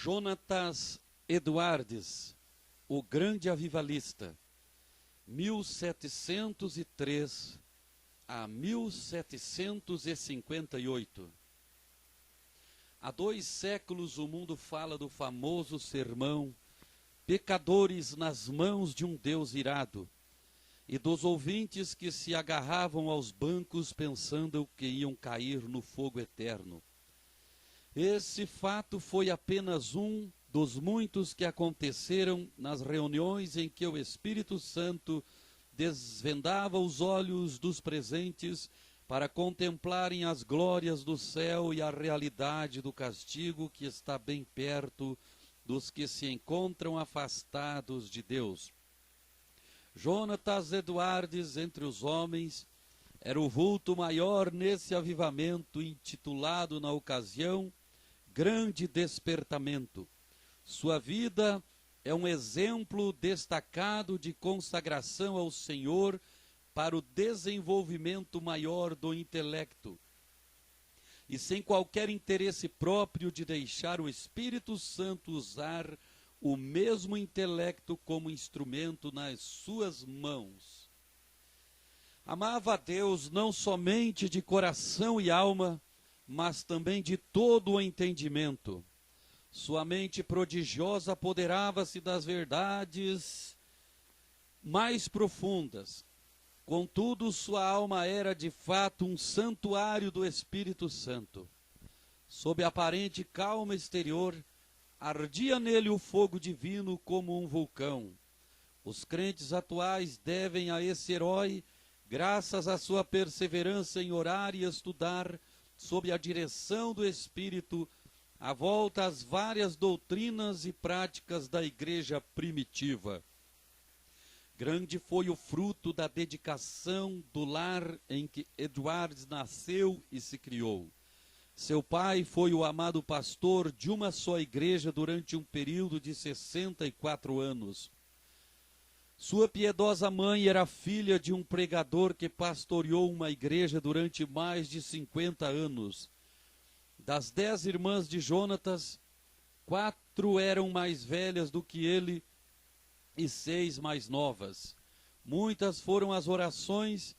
Jonatas Eduardes, o grande avivalista, 1703 a 1758. Há 2 séculos o mundo fala do famoso sermão Pecadores nas mãos de um Deus irado, e dos ouvintes que se agarravam aos bancos pensando que iam cair no fogo eterno. Esse fato foi apenas um dos muitos que aconteceram nas reuniões em que o Espírito Santo desvendava os olhos dos presentes para contemplarem as glórias do céu e a realidade do castigo que está bem perto dos que se encontram afastados de Deus. Jonatas Eduardes, entre os homens, era o vulto maior nesse avivamento intitulado na ocasião Grande Despertamento. Sua vida é um exemplo destacado de consagração ao Senhor para o desenvolvimento maior do intelecto, e sem qualquer interesse próprio de deixar o Espírito Santo usar o mesmo intelecto como instrumento nas suas mãos. Amava a Deus não somente de coração e alma, mas também de todo o entendimento. Sua mente prodigiosa apoderava-se das verdades mais profundas. Contudo, sua alma era de fato um santuário do Espírito Santo. Sob aparente calma exterior, ardia nele o fogo divino como um vulcão. Os crentes atuais devem a esse herói, graças à sua perseverança em orar e estudar, sob a direção do Espírito, a volta às várias doutrinas e práticas da igreja primitiva. Grande foi o fruto da dedicação do lar em que Eduardes nasceu e se criou. Seu pai foi o amado pastor de uma só igreja durante um período de 64 anos. Sua piedosa mãe era filha de um pregador que pastoreou uma igreja durante mais de 50 anos. Das 10 irmãs de Jonatas, 4 eram mais velhas do que ele e 6 mais novas. Muitas foram as orações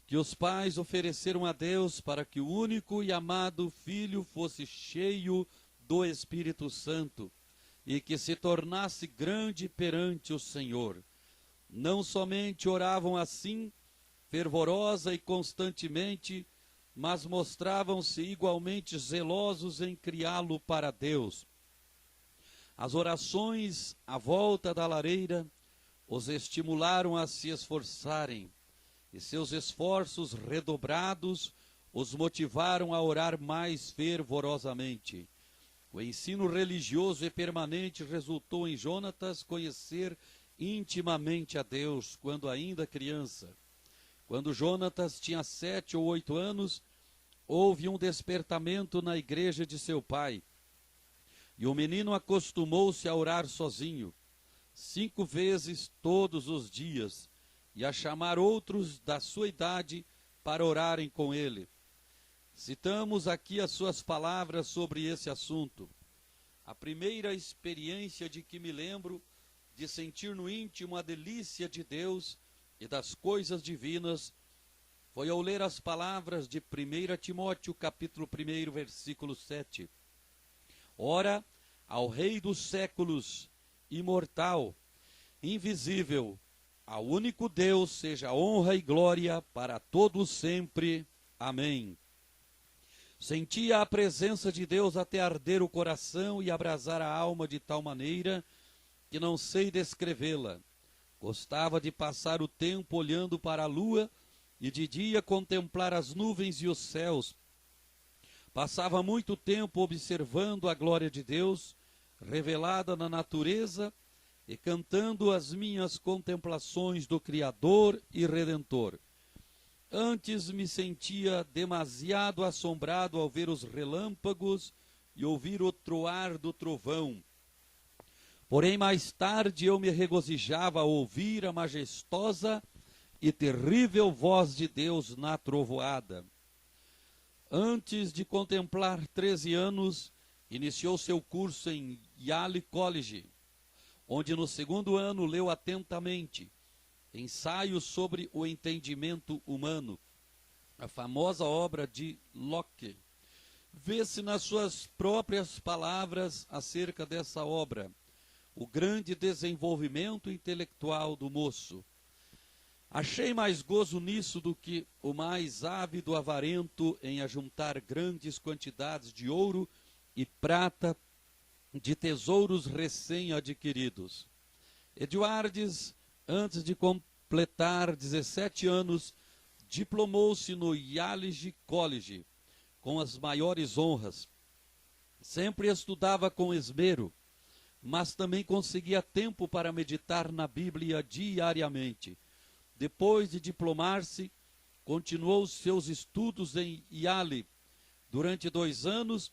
que os pais ofereceram a Deus para que o único e amado filho fosse cheio do Espírito Santo e que se tornasse grande perante o Senhor. Não somente oravam assim, fervorosa e constantemente, mas mostravam-se igualmente zelosos em criá-lo para Deus. As orações à volta da lareira os estimularam a se esforçarem, e seus esforços redobrados os motivaram a orar mais fervorosamente. O ensino religioso e permanente resultou em Jonatas conhecer intimamente a Deus quando ainda criança. Quando Jonatas tinha 7 ou 8 anos, houve um despertamento na igreja de seu pai, e o menino acostumou-se a orar sozinho, 5 vezes todos os dias, e a chamar outros da sua idade para orarem com ele. Citamos aqui as suas palavras sobre esse assunto. A primeira experiência de que me lembro de sentir no íntimo a delícia de Deus e das coisas divinas foi ao ler as palavras de 1 Timóteo, capítulo 1, versículo 7. Ora, ao Rei dos séculos, imortal, invisível, ao único Deus, seja honra e glória para todos sempre. Amém. Sentia a presença de Deus até arder o coração e abrasar a alma de tal maneira que não sei descrevê-la. Gostava de passar o tempo olhando para a lua e de dia contemplar as nuvens e os céus. Passava muito tempo observando a glória de Deus, revelada na natureza, e cantando as minhas contemplações do Criador e Redentor. Antes me sentia demasiado assombrado ao ver os relâmpagos e ouvir o troar do trovão. Porém, mais tarde eu me regozijava ao ouvir a majestosa e terrível voz de Deus na trovoada. Antes de contemplar 13 anos, Iniciou seu curso em Yale College, onde no segundo ano leu atentamente Ensaios sobre o Entendimento Humano, a famosa obra de Locke. Vê-se nas suas próprias palavras acerca dessa obra o grande desenvolvimento intelectual do moço. Achei mais gozo nisso do que o mais ávido avarento em ajuntar grandes quantidades de ouro e prata, de tesouros recém-adquiridos. Eduardes, antes de completar 17 anos, diplomou-se no Yale College, com as maiores honras. Sempre estudava com esmero, mas também conseguia tempo para meditar na Bíblia diariamente. Depois de diplomar-se, continuou seus estudos em Yale durante 2 anos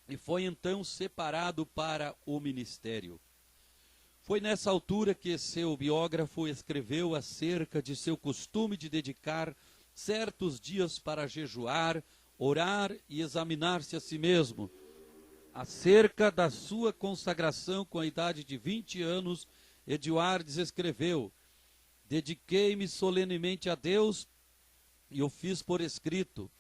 e foi então separado para o ministério. Foi nessa altura que seu biógrafo escreveu acerca de seu costume de dedicar certos dias para jejuar, orar e examinar-se a si mesmo. Acerca da sua consagração com a idade de 20 anos, Eduardes escreveu: dediquei-me solenemente a Deus e o fiz por escrito,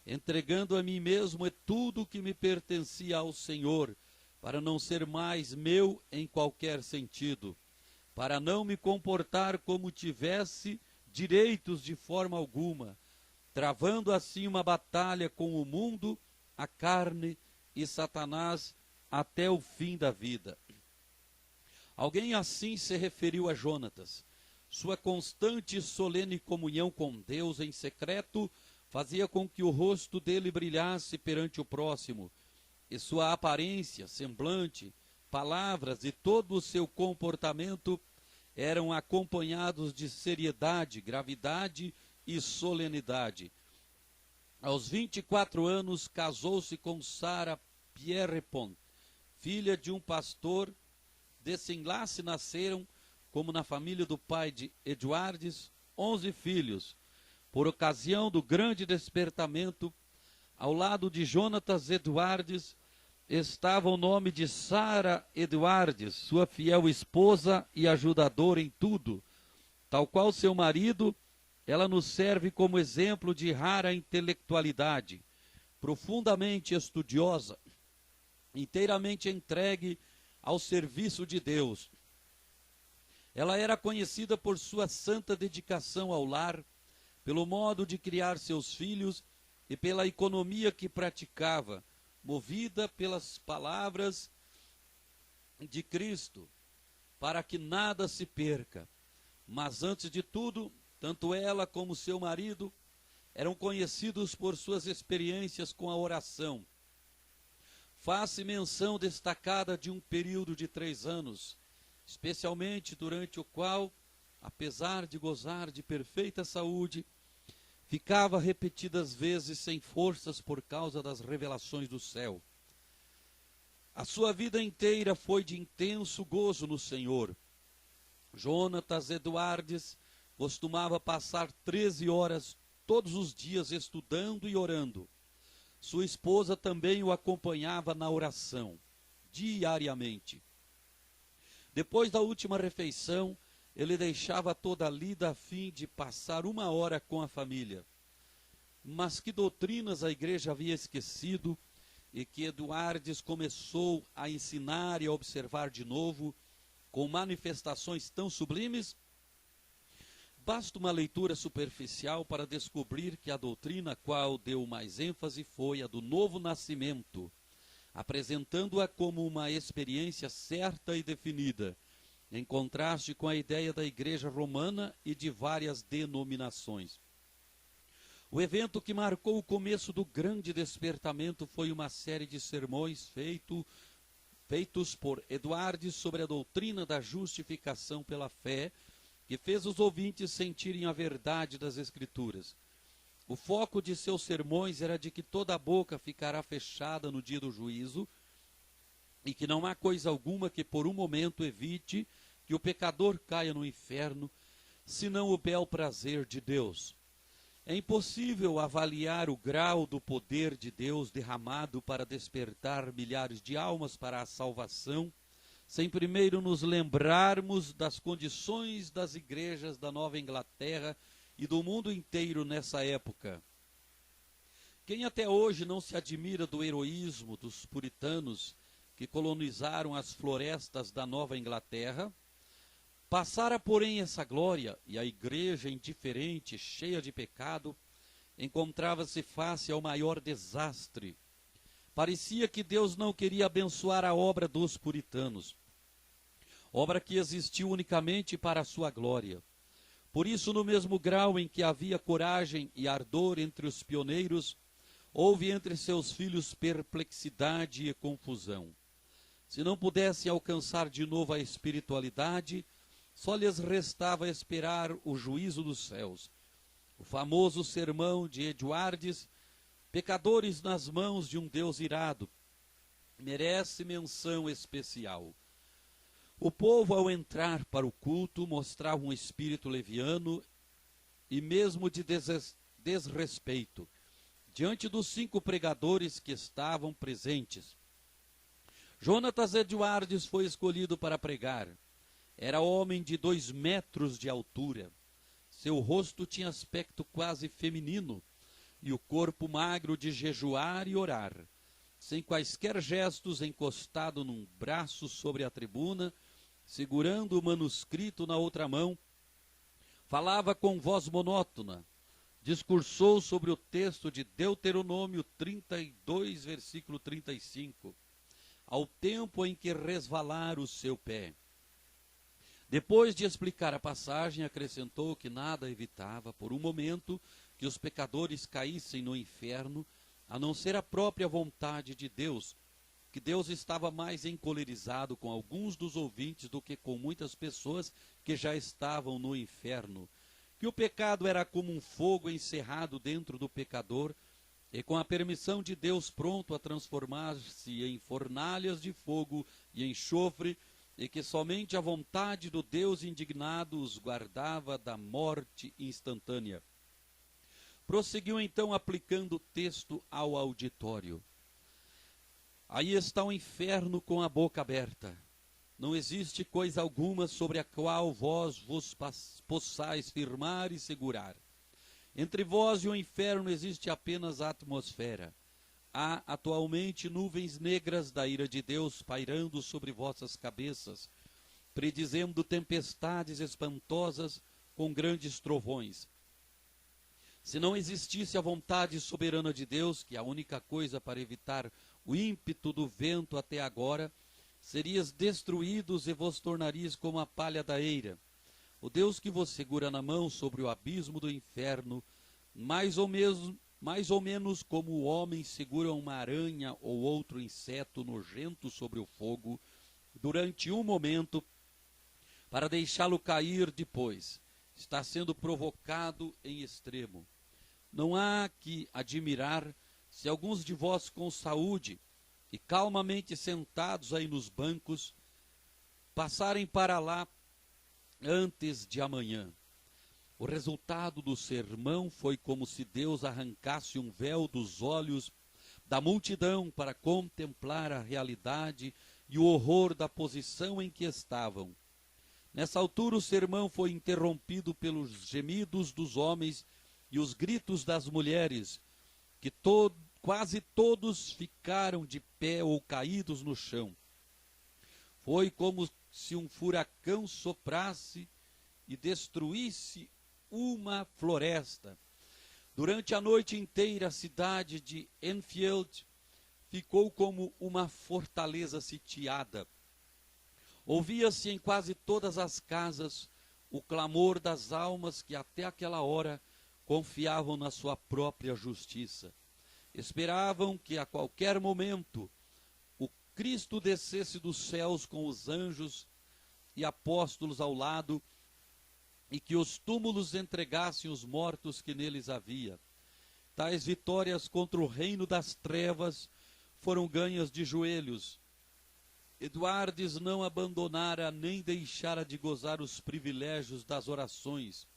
entregando a mim mesmo tudo o que me pertencia ao Senhor, para não ser mais meu em qualquer sentido, para não me comportar como tivesse direitos de forma alguma, travando assim uma batalha com o mundo, a carne e Satanás até o fim da vida. Alguém assim se referiu a Jonatas. Sua constante e solene comunhão com Deus em secreto fazia com que o rosto dele brilhasse perante o próximo, e sua aparência, semblante, palavras e todo o seu comportamento eram acompanhados de seriedade, gravidade e solenidade. Aos 24 anos, casou-se com Sarah Pierrepont, filha de um pastor. Desse enlace nasceram, como na família do pai de Eduardes, 11 filhos. Por ocasião do grande despertamento, ao lado de Jonatas Eduardes, estava o nome de Sarah Eduardes, sua fiel esposa e ajudadora em tudo. Tal qual seu marido, ela nos serve como exemplo de rara intelectualidade, profundamente estudiosa, inteiramente entregue ao serviço de Deus. Ela era conhecida por sua santa dedicação ao lar, pelo modo de criar seus filhos e pela economia que praticava, movida pelas palavras de Cristo, para que nada se perca. Mas antes de tudo, tanto ela como seu marido eram conhecidos por suas experiências com a oração. Faz-se menção destacada de um período de 3 anos, especialmente durante o qual, apesar de gozar de perfeita saúde, ficava repetidas vezes sem forças por causa das revelações do céu. A sua vida inteira foi de intenso gozo no Senhor. Jonatas Eduardes costumava passar 13 horas todos os dias estudando e orando. Sua esposa também o acompanhava na oração, diariamente. Depois da última refeição, ele deixava toda a lida a fim de passar 1 hora com a família. Mas que doutrinas a igreja havia esquecido e que Eduardes começou a ensinar e a observar de novo, com manifestações tão sublimes? Basta uma leitura superficial para descobrir que a doutrina a qual deu mais ênfase foi a do novo nascimento, apresentando-a como uma experiência certa e definida, em contraste com a ideia da Igreja Romana e de várias denominações. O evento que marcou o começo do grande despertamento foi uma série de sermões feitos por Eduardes sobre a doutrina da justificação pela fé, que fez os ouvintes sentirem a verdade das Escrituras. O foco de seus sermões era de que toda a boca ficará fechada no dia do juízo, e que não há coisa alguma que por um momento evite que o pecador caia no inferno, senão o bel prazer de Deus. É impossível avaliar o grau do poder de Deus derramado para despertar milhares de almas para a salvação, sem primeiro nos lembrarmos das condições das igrejas da Nova Inglaterra e do mundo inteiro nessa época. Quem até hoje não se admira do heroísmo dos puritanos que colonizaram as florestas da Nova Inglaterra, passara, porém, essa glória, e a igreja indiferente, cheia de pecado, encontrava-se face ao maior desastre. Parecia que Deus não queria abençoar a obra dos puritanos, obra que existiu unicamente para a sua glória. Por isso, no mesmo grau em que havia coragem e ardor entre os pioneiros, houve entre seus filhos perplexidade e confusão. Se não pudessem alcançar de novo a espiritualidade, só lhes restava esperar o juízo dos céus. O famoso sermão de Edwardes, pecadores nas mãos de um Deus irado, merece menção especial. O povo, ao entrar para o culto, mostrava um espírito leviano e mesmo de desrespeito diante dos 5 pregadores que estavam presentes. Jonatas Edwardes foi escolhido para pregar. Era homem de 2 metros de altura. Seu rosto tinha aspecto quase feminino e o corpo magro de jejuar e orar. Sem quaisquer gestos, encostado num braço sobre a tribuna, segurando o manuscrito na outra mão, falava com voz monótona. Discursou sobre o texto de Deuteronômio 32, versículo 35, ao tempo em que resvalara o seu pé. Depois de explicar a passagem, acrescentou que nada evitava, por um momento, que os pecadores caíssem no inferno, a não ser a própria vontade de Deus, que Deus estava mais encolerizado com alguns dos ouvintes do que com muitas pessoas que já estavam no inferno, que o pecado era como um fogo encerrado dentro do pecador, e com a permissão de Deus pronto a transformar-se em fornalhas de fogo e enxofre, e que somente a vontade do Deus indignado os guardava da morte instantânea. Prosseguiu então aplicando o texto ao auditório. Aí está o inferno com a boca aberta. Não existe coisa alguma sobre a qual vós vos possais firmar e segurar. Entre vós e o inferno existe apenas a atmosfera. Há atualmente nuvens negras da ira de Deus pairando sobre vossas cabeças, predizendo tempestades espantosas com grandes trovões. Se não existisse a vontade soberana de Deus, que é a única coisa para evitar o ímpeto do vento até agora, serias destruídos e vos tornarias como a palha da eira. O Deus que vos segura na mão sobre o abismo do inferno, mais ou menos como o homem segura uma aranha ou outro inseto nojento sobre o fogo, durante um momento, para deixá-lo cair depois, está sendo provocado em extremo. Não há que admirar se alguns de vós com saúde e calmamente sentados aí nos bancos, passarem para lá antes de amanhã. O resultado do sermão foi como se Deus arrancasse um véu dos olhos da multidão para contemplar a realidade e o horror da posição em que estavam. Nessa altura o sermão foi interrompido pelos gemidos dos homens e os gritos das mulheres, que quase todos ficaram de pé ou caídos no chão. Foi como se um furacão soprasse e destruísse uma floresta. Durante a noite inteira, a cidade de Enfield ficou como uma fortaleza sitiada. Ouvia-se em quase todas as casas o clamor das almas que até aquela hora confiavam na sua própria justiça. Esperavam que a qualquer momento o Cristo descesse dos céus com os anjos e apóstolos ao lado, e que os túmulos entregassem os mortos que neles havia. Tais vitórias contra o reino das trevas foram ganhas de joelhos. Edwardes não abandonara nem deixara de gozar os privilégios das orações.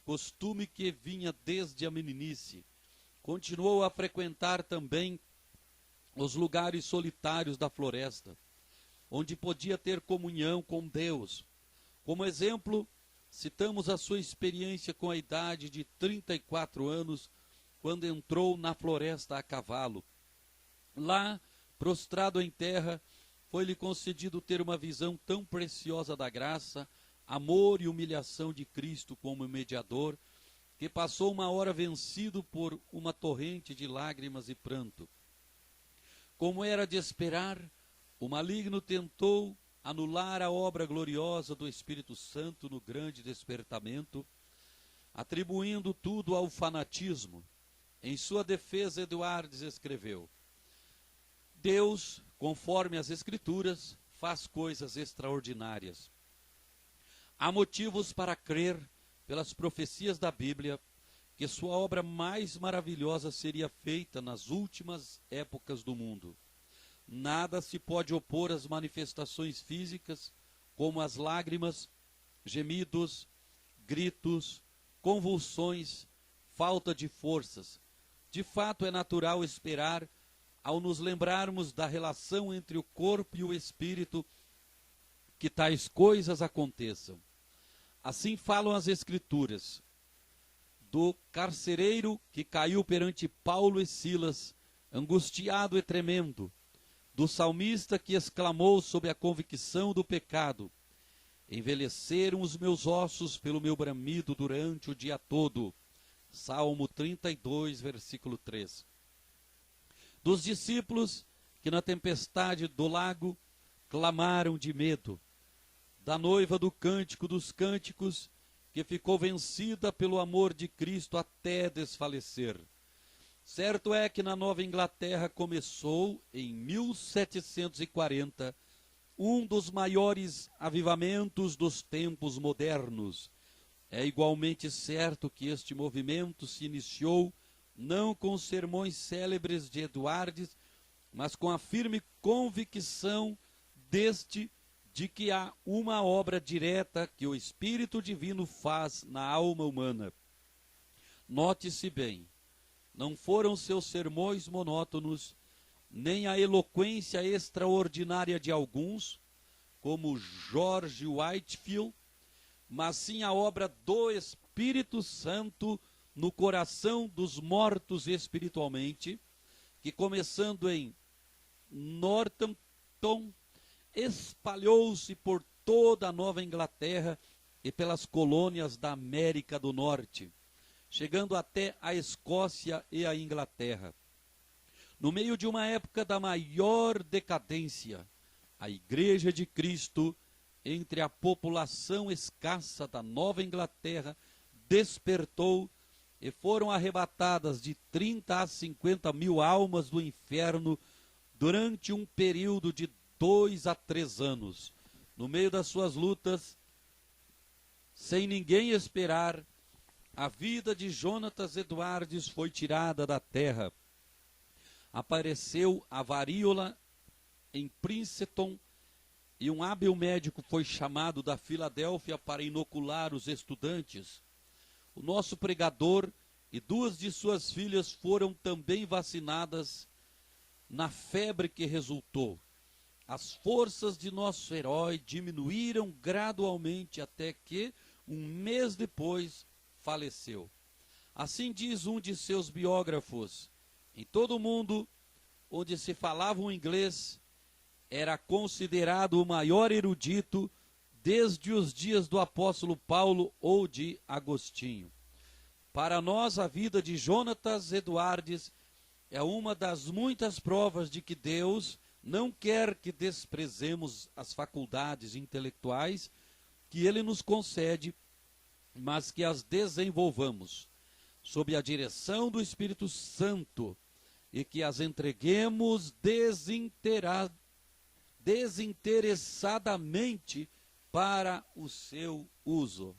costume que vinha desde a meninice. Continuou a frequentar também os lugares solitários da floresta, onde podia ter comunhão com Deus. Como exemplo, citamos a sua experiência com a idade de 34 anos, quando entrou na floresta a cavalo. Lá, prostrado em terra, foi-lhe concedido ter uma visão tão preciosa da graça, amor e humilhação de Cristo como mediador, que passou uma hora vencido por uma torrente de lágrimas e pranto. Como era de esperar, o maligno tentou anular a obra gloriosa do Espírito Santo no grande despertamento, atribuindo tudo ao fanatismo. Em sua defesa, Eduardes escreveu: Deus, conforme as Escrituras, faz coisas extraordinárias. Há motivos para crer, pelas profecias da Bíblia, que sua obra mais maravilhosa seria feita nas últimas épocas do mundo. Nada se pode opor às manifestações físicas, como as lágrimas, gemidos, gritos, convulsões, falta de forças. De fato, é natural esperar, ao nos lembrarmos da relação entre o corpo e o espírito, que tais coisas aconteçam. Assim falam as Escrituras, do carcereiro que caiu perante Paulo e Silas, angustiado e tremendo, do salmista que exclamou sob a convicção do pecado: envelheceram os meus ossos pelo meu bramido durante o dia todo. Salmo 32, versículo 3. Dos discípulos que na tempestade do lago clamaram de medo, da noiva do Cântico dos Cânticos, que ficou vencida pelo amor de Cristo até desfalecer. Certo é que na Nova Inglaterra começou, em 1740, um dos maiores avivamentos dos tempos modernos. É igualmente certo que este movimento se iniciou não com os sermões célebres de Eduardes, mas com a firme convicção de que há uma obra direta que o Espírito Divino faz na alma humana. Note-se bem, não foram seus sermões monótonos, nem a eloquência extraordinária de alguns, como George Whitefield, mas sim a obra do Espírito Santo no coração dos mortos espiritualmente, que começando em Northampton, espalhou-se por toda a Nova Inglaterra e pelas colônias da América do Norte, chegando até a Escócia e a Inglaterra. No meio de uma época da maior decadência, a Igreja de Cristo, entre a população escassa da Nova Inglaterra, despertou e foram arrebatadas de 30 a 50 mil almas do inferno durante um período de 2 a 3 anos. No meio das suas lutas, sem ninguém esperar, a vida de Jonatas Eduardes foi tirada da terra. Apareceu a varíola em Princeton e um hábil médico foi chamado da Filadélfia para inocular os estudantes. O nosso pregador e 2 de suas filhas foram também vacinadas na febre que resultou. As forças de nosso herói diminuíram gradualmente até que, um mês depois, faleceu. Assim diz um de seus biógrafos: em todo o mundo onde se falava o inglês, era considerado o maior erudito desde os dias do apóstolo Paulo ou de Agostinho. Para nós, a vida de Jonatas Eduardes é uma das muitas provas de que Deus não quer que desprezemos as faculdades intelectuais que Ele nos concede, mas que as desenvolvamos sob a direção do Espírito Santo e que as entreguemos desinteressadamente para o seu uso.